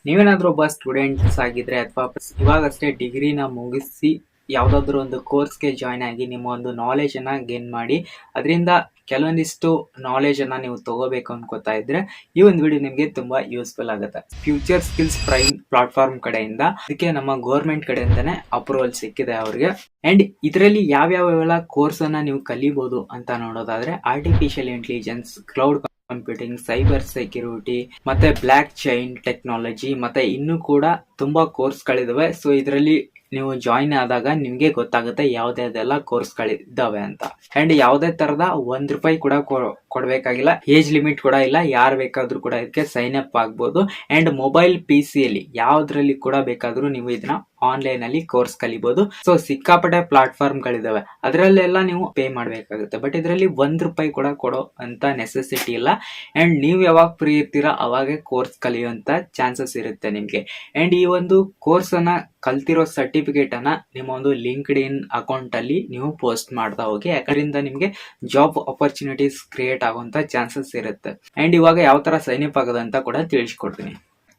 ನೀವೇನಾದ್ರೂ ಒಬ್ಬ ಸ್ಟೂಡೆಂಟ್ಸ್ ಆಗಿದ್ರೆ ಅಥವಾ ಇವಾಗಷ್ಟೇ ಡಿಗ್ರಿನ ಮುಗಿಸಿ ಯಾವುದಾದ್ರೂ ಒಂದು ಕೋರ್ಸ್ಗೆ ಜಾಯ್ನ್ ಆಗಿ ನಿಮ್ಮ ಒಂದು ನಾಲೆಜನ್ನು ಗೇನ್ ಮಾಡಿ ಅದರಿಂದ ಕೆಲವೊಂದಿಷ್ಟು ನಾಲೆಜನ್ನು ನೀವು ತಗೋಬೇಕು ಅನ್ಕೋತಾ ಇದ್ರೆ ಈ ಒಂದು ವಿಡಿಯೋ ನಿಮಗೆ ತುಂಬಾ ಯೂಸ್ಫುಲ್ ಆಗುತ್ತೆ. ಫ್ಯೂಚರ್ ಸ್ಕಿಲ್ಸ್ ಪ್ರೈಮ್ ಪ್ಲಾಟ್ಫಾರ್ಮ್ ಕಡೆಯಿಂದ ಇದಕ್ಕೆ ನಮ್ಮ ಗೌರ್ಮೆಂಟ್ ಕಡೆಯಿಂದನೇ ಅಪ್ರೂವಲ್ ಸಿಕ್ಕಿದೆ ಅವ್ರಿಗೆ. ಅಂಡ್ ಇದರಲ್ಲಿ ಯಾವ್ಯಾವೆಲ್ಲ ಕೋರ್ಸ್ ಅನ್ನ ನೀವು ಕಲಿಬಹುದು ಅಂತ ನೋಡೋದಾದ್ರೆ artificial intelligence, cloud computing, cyber security, ಮತ್ತೆ ಬ್ಲಾಕ್ ಚೈನ್ ಟೆಕ್ನಾಲಜಿ, ಮತ್ತೆ ಇನ್ನೂ ಕೂಡ ತುಂಬಾ ಕೋರ್ಸ್ಗಳಿದಾವೆ. ಸೊ ಇದರಲ್ಲಿ ನೀವು ಜಾಯಿನ್ ಆದಾಗ ನಿಮ್ಗೆ ಗೊತ್ತಾಗುತ್ತೆ ಯಾವ್ದೆಲ್ಲ ಕೋರ್ಸ್ಗಳಿದ್ದಾವೆ ಅಂತ. ಅಂಡ್ ಯಾವುದೇ ತರದ ₹1 ಕೂಡ ಕೊಡ್ಬೇಕಾಗಿಲ್ಲ, ಏಜ್ ಲಿಮಿಟ್ ಕೂಡ ಇಲ್ಲ, ಯಾರು ಬೇಕಾದ್ರೂ ಕೂಡ ಇದಕ್ಕೆ ಸೈನ್ ಅಪ್ ಆಗ್ಬೋದು. ಅಂಡ್ ಮೊಬೈಲ್ PC ಅಲ್ಲಿ ಯಾವ್ದ್ರಲ್ಲಿ ಕೂಡ ಬೇಕಾದ್ರೂ ನೀವು ಇದನ್ನ ಆನ್ಲೈನ್ ಅಲ್ಲಿ ಕೋರ್ಸ್ ಕಲಿಬಹುದು. ಸೊ ಸಿಕ್ಕಾಪಟ್ಟೆ ಪ್ಲಾಟ್ಫಾರ್ಮ್ ಗಳಿದಾವೆ, ಅದರಲ್ಲೆಲ್ಲ ನೀವು ಪೇ ಮಾಡ್ಬೇಕಾಗುತ್ತೆ. ಬಟ್ ಇದರಲ್ಲಿ ₹1 ಕೂಡ ಕೊಡೋ ಅಂತ ನೆಸೆಸಿಟಿ ಇಲ್ಲ. ಅಂಡ್ ನೀವು ಯಾವಾಗ ಫ್ರೀ ಇರ್ತೀರಾ ಅವಾಗೆ ಕೋರ್ಸ್ ಕಲಿಯುವಂತ ಚಾನ್ಸಸ್ ಇರುತ್ತೆ ನಿಮ್ಗೆ. ಅಂಡ್ ಈ ಒಂದು ಕೋರ್ಸ್ ಅನ್ನ ಕಲ್ತಿರೋ ಸರ್ಟಿಫಿಕೇಟ್ ಅನ್ನ ನಿಮ್ಮ ಒಂದು ಲಿಂಕ್ಡ್ ಇನ್ ಅಕೌಂಟ್ ಅಲ್ಲಿ ನೀವು ಪೋಸ್ಟ್ ಮಾಡ್ತಾ ಹೋಗಿ, ಯಾಕಂದ್ರೆ ನಿಮ್ಗೆ ಜಾಬ್ ಆಪರ್ಚುನಿಟೀಸ್ ಕ್ರಿಯೇಟ್ ಆಗುವಂತ ಚಾನ್ಸಸ್ ಇರುತ್ತೆ. ಅಂಡ್ ಇವಾಗ ಯಾವ ತರ ಸೈನ್ ಅಪ್ ಆಗೋದಂತ ಕೂಡ ತಿಳಿಸ್ಕೊಡ್ತೀನಿ.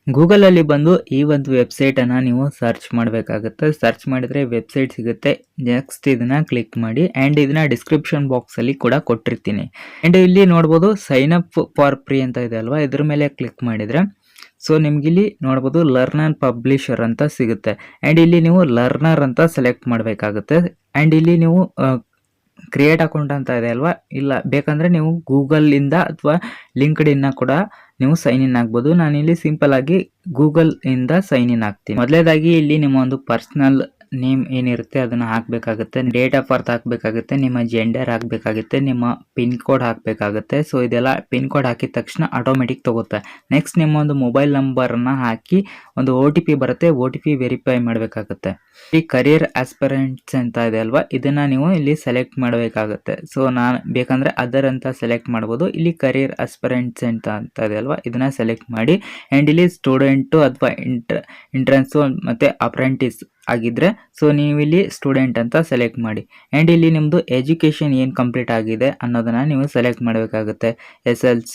ಗೂಗಲ್ ಅಲ್ಲಿ ಬಂದು ಈ ಒಂದು ವೆಬ್ಸೈಟ್ ಅನ್ನ ನೀವು ಸರ್ಚ್ ಮಾಡಬೇಕಾಗುತ್ತೆ. ಸರ್ಚ್ ಮಾಡಿದ್ರೆ ವೆಬ್ಸೈಟ್ ಸಿಗುತ್ತೆ. ನೆಕ್ಸ್ಟ್ ಇದನ್ನ ಕ್ಲಿಕ್ ಮಾಡಿ ಅಂಡ್ ಇದನ್ನ ಡಿಸ್ಕ್ರಿಪ್ಷನ್ ಬಾಕ್ಸ್ ಅಲ್ಲಿ ಕೂಡ ಕೊಟ್ಟಿರ್ತೀನಿ. ಅಂಡ್ ಇಲ್ಲಿ ನೋಡಬಹುದು ಸೈನ್ ಅಪ್ ಫಾರ್ ಫ್ರೀ ಅಂತ ಇದೆ ಅಲ್ವಾ, ಇದ್ರ ಮೇಲೆ ಕ್ಲಿಕ್ ಮಾಡಿದ್ರೆ ಸೊ ನಿಮ್ಗೆ ಇಲ್ಲಿ ನೋಡಬಹುದು ಲರ್ನರ್ ಪಬ್ಲಿಷರ್ ಅಂತ ಸಿಗುತ್ತೆ. ಅಂಡ್ ಇಲ್ಲಿ ನೀವು ಲರ್ನರ್ ಅಂತ ಸೆಲೆಕ್ಟ್ ಮಾಡಬೇಕಾಗುತ್ತೆ. ಅಂಡ್ ಇಲ್ಲಿ ನೀವು ಕ್ರಿಯೇಟ್ ಅಕೌಂಟ್ ಅಂತ ಇದೆ ಅಲ್ವಾ, ಇಲ್ಲ ಬೇಕಂದ್ರೆ ನೀವು ಗೂಗಲ್ ಇಂದ ಅಥವಾ ಲಿಂಕ್ಡ್ ಇನ್ ಕೂಡ ನೀವು ಸೈನ್ ಇನ್ ಆಗ್ಬೋದು. ನಾನಿಲ್ಲಿ ಸಿಂಪಲ್ ಆಗಿ ಗೂಗಲ್ ಇಂದ ಸೈನ್ ಇನ್ ಆಗ್ತೀನಿ. ಮೊದಲೇದಾಗಿ ಇಲ್ಲಿ ನಿಮ್ಮ ಒಂದು ಪರ್ಸನಲ್ ನೇಮ್ ಏನಿರುತ್ತೆ ಅದನ್ನ ಹಾಕಬೇಕಾಗುತ್ತೆ, ಡೇಟ್ ಆಫ್ ಬರ್ತ್ ಹಾಕಬೇಕಾಗುತ್ತೆ, ನಿಮ್ಮ ಜೆಂಡರ್ ಹಾಕಬೇಕಾಗುತ್ತೆ, ನಿಮ್ಮ ಪಿನ್ ಕೋಡ್ ಹಾಕಬೇಕಾಗುತ್ತೆ. ಸೊ ಇದೆಲ್ಲ ಪಿನ್ ಕೋಡ್ ಹಾಕಿದ ತಕ್ಷಣ ಆಟೋಮೆಟಿಕ್ ತಗುತ್ತೆ. ನೆಕ್ಸ್ಟ್ ನಿಮ್ಮ ಒಂದು ಮೊಬೈಲ್ ನಂಬರ್ನ ಹಾಕಿ ಒಂದು OTP ಬರುತ್ತೆ, OTP ವೆರಿಫೈ ಮಾಡಬೇಕಾಗುತ್ತೆ. ಈ ಕರಿಯರ್ ಆಸ್ಪಿರೆಂಟ್ಸ್ ಅಂತ ಇದೆ ಅಲ್ವಾ, ಇದನ್ನ ನೀವು ಇಲ್ಲಿ ಸೆಲೆಕ್ಟ್ ಮಾಡಬೇಕಾಗುತ್ತೆ. ಸೊ ನಾನು ಬೇಕಂದ್ರೆ ಅದರ್ ಅಂತ ಸೆಲೆಕ್ಟ್ ಮಾಡ್ಬೋದು. ಇಲ್ಲಿ ಕರಿಯರ್ ಆಸ್ಪಿರೆಂಟ್ಸ್ ಅಂತ ಇದೆ ಅಲ್ವಾ, ಇದನ್ನ ಸೆಲೆಕ್ಟ್ ಮಾಡಿ. ಅಂಡ್ ಇಲ್ಲಿ ಸ್ಟೂಡೆಂಟು ಅಥವಾ ಎಂಟ್ರೆನ್ಸು ಮತ್ತೆ ಅಪ್ರೆಂಟಿಸ್ ಆಗಿದ್ರೆ ಸೊ ನೀವು ಇಲ್ಲಿ ಸ್ಟೂಡೆಂಟ್ ಅಂತ ಸೆಲೆಕ್ಟ್ ಮಾಡಿ. ಅಂಡ್ ಇಲ್ಲಿ ನಿಮ್ದು ಎಜುಕೇಶನ್ ಏನು ಕಂಪ್ಲೀಟ್ ಆಗಿದೆ ಅನ್ನೋದನ್ನ ನೀವು ಸೆಲೆಕ್ಟ್ ಮಾಡಬೇಕಾಗುತ್ತೆ. SLC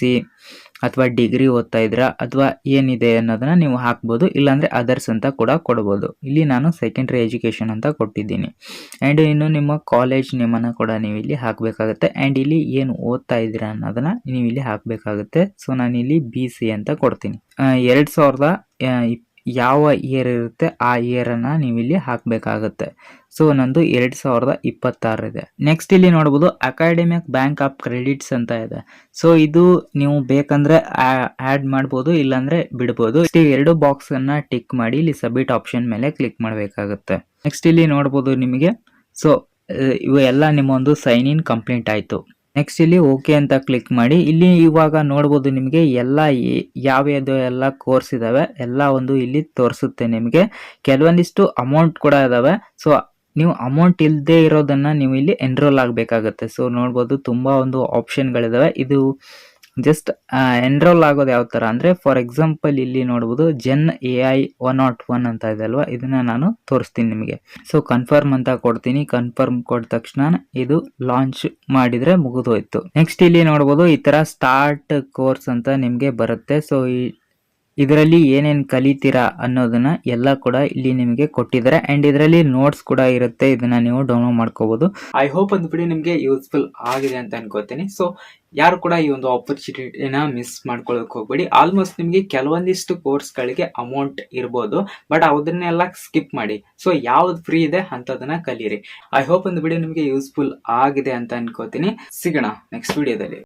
ಅಥವಾ ಡಿಗ್ರಿ ಓದ್ತಾ ಇದ್ರಾ ಅಥವಾ ಏನಿದೆ ಅನ್ನೋದನ್ನ ನೀವು ಹಾಕ್ಬೋದು, ಇಲ್ಲಾಂದ್ರೆ ಅದರ್ಸ್ ಅಂತ ಕೂಡ ಕೊಡ್ಬೋದು. ಇಲ್ಲಿ ನಾನು ಸೆಕೆಂಡ್ರಿ ಎಜುಕೇಶನ್ ಅಂತ ಕೊಟ್ಟಿದ್ದೀನಿ. ಅಂಡ್ ಇನ್ನು ನಿಮ್ಮ ಕಾಲೇಜ್ ನೇಮನ್ನ ಕೂಡ ನೀವು ಇಲ್ಲಿ ಹಾಕಬೇಕಾಗುತ್ತೆ. ಅಂಡ್ ಇಲ್ಲಿ ಏನು ಓದ್ತಾ ಇದ್ದೀರಾ ಅನ್ನೋದನ್ನ ನೀವು ಇಲ್ಲಿ ಹಾಕಬೇಕಾಗುತ್ತೆ. ಸೊ ನಾನು ಇಲ್ಲಿ BC ಅಂತ ಕೊಡ್ತೀನಿ. 2000 ಯಾವ ಇಯರ್ ಇರುತ್ತೆ ಆ ಇಯರ್ ಅನ್ನ ನೀವು ಇಲ್ಲಿ ಹಾಕಬೇಕಾಗುತ್ತೆ. ಸೊ ನಂದು 2026 ಇದೆ. ನೆಕ್ಸ್ಟ್ ಇಲ್ಲಿ ನೋಡಬಹುದು ಅಕಾಡೆಮಿಕ್ ಬ್ಯಾಂಕ್ ಆಫ್ ಕ್ರೆಡಿಟ್ಸ್ ಅಂತ ಇದೆ. ಸೊ ಇದು ನೀವು ಬೇಕಂದ್ರೆ ಆಡ್ ಮಾಡ್ಬೋದು, ಇಲ್ಲಾಂದ್ರೆ ಬಿಡ್ಬೋದು. ಈ 2 ಬಾಕ್ಸ್ ಅನ್ನ ಟಿಕ್ ಮಾಡಿ ಇಲ್ಲಿ ಸಬ್ಮಿಟ್ ಆಪ್ಷನ್ ಮೇಲೆ ಕ್ಲಿಕ್ ಮಾಡಬೇಕಾಗುತ್ತೆ. ನೆಕ್ಸ್ಟ್ ಇಲ್ಲಿ ನೋಡಬಹುದು ನಿಮಗೆ ಸೊ ಇವು ಎಲ್ಲ ನಿಮ್ಮ ಒಂದು ಸೈನ್ ಇನ್ ಕಂಪ್ಲೀಟ್ ಆಯ್ತು. ನೆಕ್ಸ್ಟ್ ಇಲ್ಲಿ ಓಕೆ ಅಂತ ಕ್ಲಿಕ್ ಮಾಡಿ. ಇಲ್ಲಿ ಇವಾಗ ನೋಡ್ಬೋದು ನಿಮಗೆ ಎಲ್ಲ ಯಾವ್ಯಾವ್ದು ಎಲ್ಲ ಕೋರ್ಸ್ ಇದಾವೆ ಎಲ್ಲ ಒಂದು ಇಲ್ಲಿ ತೋರಿಸುತ್ತೆ ನಿಮಗೆ. ಕೆಲವೊಂದಿಷ್ಟು ಅಮೌಂಟ್ ಕೂಡ ಇದಾವೆ. ಸೊ ನೀವು ಅಮೌಂಟ್ ಇಲ್ಲದೆ ಇರೋದನ್ನ ನೀವು ಇಲ್ಲಿ ಎನ್ರೋಲ್ ಆಗಬೇಕಾಗುತ್ತೆ. ಸೊ ನೋಡ್ಬೋದು ತುಂಬಾ ಒಂದು ಆಪ್ಷನ್ಗಳಿದಾವೆ. ಇದು ಜಸ್ಟ್ ಎನ್ರೋಲ್ ಆಗೋದು ಯಾವ ತರ ಅಂದ್ರೆ ಫಾರ್ ಎಕ್ಸಾಂಪಲ್ ಇಲ್ಲಿ ನೋಡಬಹುದು ಜನ್ AI 101 ಅಂತ ಇದೆ ಅಲ್ವಾ, ಇದನ್ನ ನಾನು ತೋರಿಸ್ತೀನಿ ನಿಮಗೆ. ಸೊ ಕನ್ಫರ್ಮ್ ಅಂತ ಕೊಡ್ತೀನಿ. ಕನ್ಫರ್ಮ್ ಕೊಟ್ಟ ತಕ್ಷಣ ಇದು ಲಾಂಚ್ ಮಾಡಿದ್ರೆ ಮುಗಿದೋಯ್ತು. ನೆಕ್ಸ್ಟ್ ಇಲ್ಲಿ ನೋಡಬಹುದು ಈ ತರ ಸ್ಟಾರ್ಟ್ ಕೋರ್ಸ್ ಅಂತ ನಿಮ್ಗೆ ಬರುತ್ತೆ. ಸೊ ಇದರಲ್ಲಿ ಏನೇನು ಕಲಿತೀರಾ ಅನ್ನೋದನ್ನ ಎಲ್ಲ ಕೂಡ ಇಲ್ಲಿ ನಿಮಗೆ ಕೊಟ್ಟಿದ್ದಾರೆ. ಅಂಡ್ ಇದರಲ್ಲಿ ನೋಟ್ಸ್ ಕೂಡ ಇರುತ್ತೆ, ಇದನ್ನ ನೀವು ಡೌನ್ಲೋಡ್ ಮಾಡ್ಕೋಬಹುದು. ಐ ಹೋಪ್ ಒಂದು ವಿಡಿಯೋ ನಿಮಗೆ ಯೂಸ್ಫುಲ್ ಆಗಿದೆ ಅಂತ ಅನ್ಕೋತೀನಿ. ಸೊ ಯಾರು ಕೂಡ ಈ ಒಂದು ಆಪರ್ಚುನಿಟಿನ ಮಿಸ್ ಮಾಡ್ಕೊಳ್ಳೋಕೆ ಹೋಗ್ಬೇಡಿ. ಆಲ್ಮೋಸ್ಟ್ ನಿಮಗೆ ಕೆಲವೊಂದಿಷ್ಟು ಕೋರ್ಸ್ಗಳಿಗೆ ಅಮೌಂಟ್ ಇರ್ಬೋದು, ಬಟ್ ಅದನ್ನೆಲ್ಲ ಸ್ಕಿಪ್ ಮಾಡಿ. ಸೊ ಯಾವ್ದು ಫ್ರೀ ಇದೆ ಅಂತದನ್ನ ಕಲೀರಿ. ಐ ಹೋಪ್ ಒಂದು ವಿಡಿಯೋ ನಿಮಗೆ ಯೂಸ್ಫುಲ್ ಆಗಿದೆ ಅಂತ ಅನ್ಕೋತೀನಿ. ಸಿಗೋಣ ನೆಕ್ಸ್ಟ್ ವಿಡಿಯೋದಲ್ಲಿ.